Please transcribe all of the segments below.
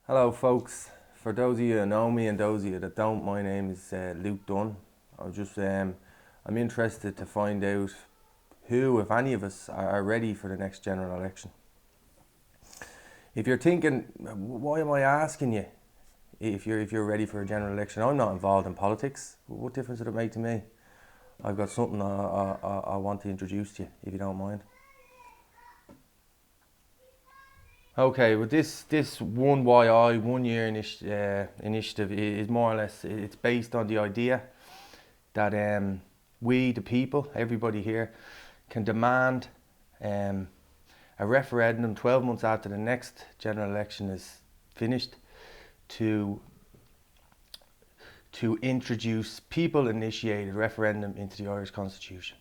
Hello folks, for those of you who know me and those of you that don't, my name is Luke Dunn. I'm interested to find out who, if any of us, are ready for the next general election. If you're thinking, why am I asking you if you're ready for a general election? I'm not involved in politics. What difference does it make to me? I've got something I want to introduce to you, if you don't mind. Okay, well this One YI 1 year initiative is more or less, it's based on the idea that we the people, everybody here, can demand um, a referendum 12 months after the next general election is finished to introduce people initiated referendum into the Irish Constitution.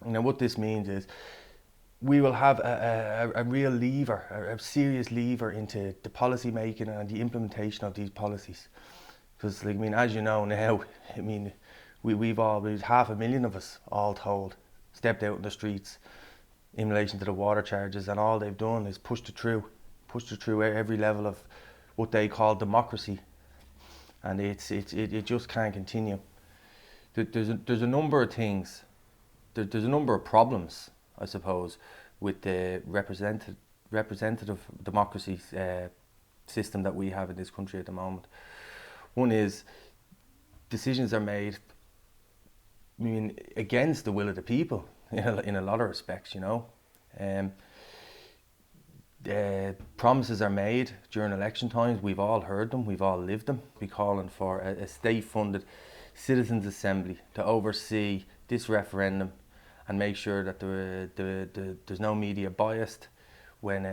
Now what this means is we will have a real lever, a serious lever into the policy making and the implementation of these policies. Because, as you know now, we've 500,000 of us, all told, stepped out in the streets in relation to the water charges, and all they've done is pushed it through every level of what they call democracy, and it just can't continue. There's a number of things, there's a number of problems, I suppose, with the representative democracy system that we have in this country at the moment. One is decisions are made, against the will of the people in a lot of respects. Promises are made during election times. We've all heard them, we've all lived them. We're calling for a state-funded citizens' assembly to oversee this referendum and make sure that there's no media biased when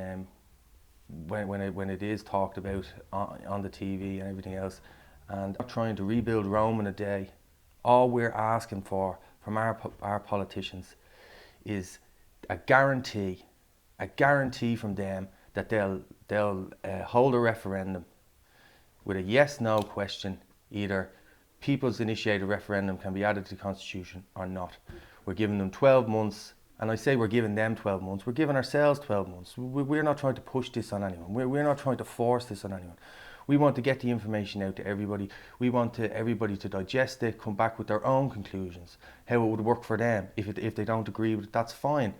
it is talked about on the TV and everything else. And not trying to rebuild Rome in a day. All we're asking for from our politicians is a guarantee from them that they'll hold a referendum with a yes/no question. Either people's initiated referendum can be added to the Constitution or not. We're giving them 12 months, and I say we're giving them 12 months, we're giving ourselves 12 months. We're not trying to push this on anyone. We're not trying to force this on anyone. We want to get the information out to everybody. We want everybody to digest it, come back with their own conclusions, how it would work for them. If they don't agree with it, that's fine.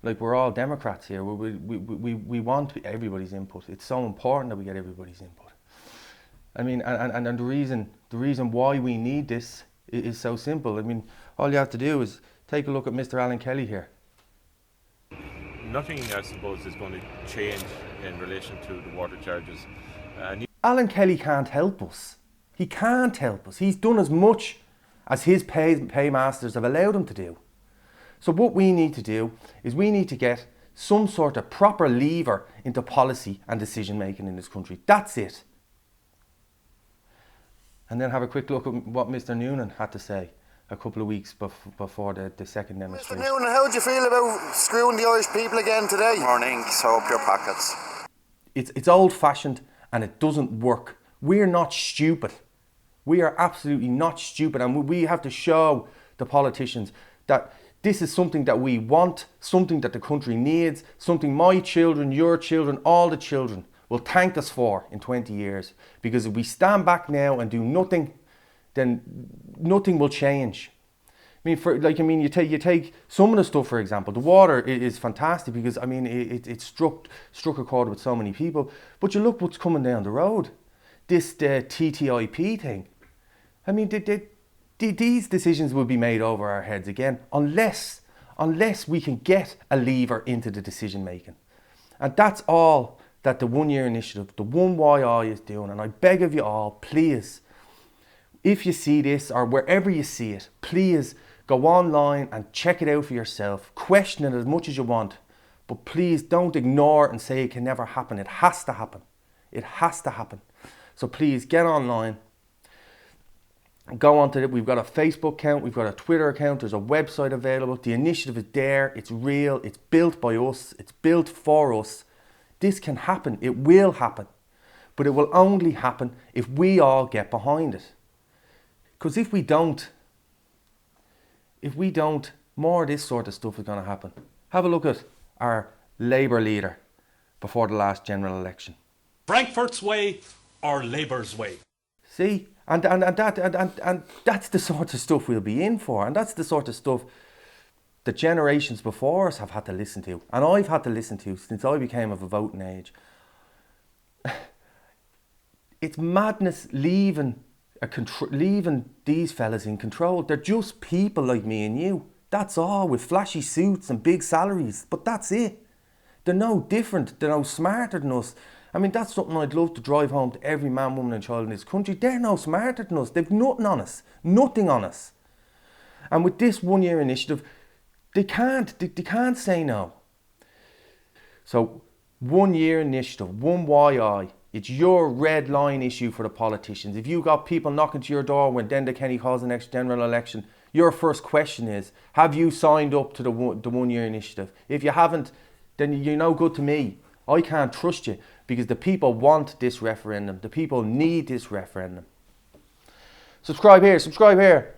We're all Democrats here. We want everybody's input. It's so important that we get everybody's input. And the reason why we need this is so simple. All you have to do is take a look at Mr. Alan Kelly here. Nothing, I suppose, is going to change in relation to the water charges. Alan Kelly can't help us. He can't help us. He's done as much as his paymasters have allowed him to do. So what we need to do is we need to get some sort of proper lever into policy and decision making in this country. That's it. And then have a quick look at what Mr. Noonan had to say a couple of weeks before the second demonstration. Mr. Noonan, how do you feel about screwing the Irish people again today? Morning, sew up your pockets. It's old-fashioned and it doesn't work. We're not stupid. We are absolutely not stupid, and we have to show the politicians that this is something that we want, something that the country needs, something my children, your children, all the children will thank us for in 20 years. Because if we stand back now and do nothing, then nothing will change. You take some of the stuff, for example. The water is fantastic because it struck a chord with so many people. But you look what's coming down the road. The TTIP thing. These decisions will be made over our heads again unless we can get a lever into the decision making. And that's all that the 1 year initiative, the 1YI, is doing. And I beg of you all, please, if you see this or wherever you see it, please go online and check it out for yourself. Question it as much as you want. But please don't ignore it and say it can never happen. It has to happen. It has to happen. So please get online. Go onto it. We've got a Facebook account. We've got a Twitter account. There's a website available. The initiative is there. It's real. It's built by us. It's built for us. This can happen. It will happen. But it will only happen if we all get behind it. Because if we don't, more of this sort of stuff is going to happen. Have a look at our Labour leader before the last general election. Frankfurt's way or Labour's way. See? And that's the sort of stuff we'll be in for. And that's the sort of stuff that generations before us have had to listen to. And I've had to listen to since I became of a voting age. It's madness leaving these fellas in control. They're just people like me and you. That's all, with flashy suits and big salaries. But that's it. They're no different. They're no smarter than us. I mean, that's something I'd love to drive home to every man, woman and child in this country. They're no smarter than us. They've nothing on us. Nothing on us. And with this 1 year initiative, they can't say no. So, 1 year initiative, 1YI. It's your red line issue for the politicians. If you got people knocking to your door when Enda Kenny calls the next general election, your first question is, have you signed up to the 1 year initiative? If you haven't, then you're no good to me. I can't trust you because the people want this referendum. The people need this referendum. Subscribe here, subscribe here.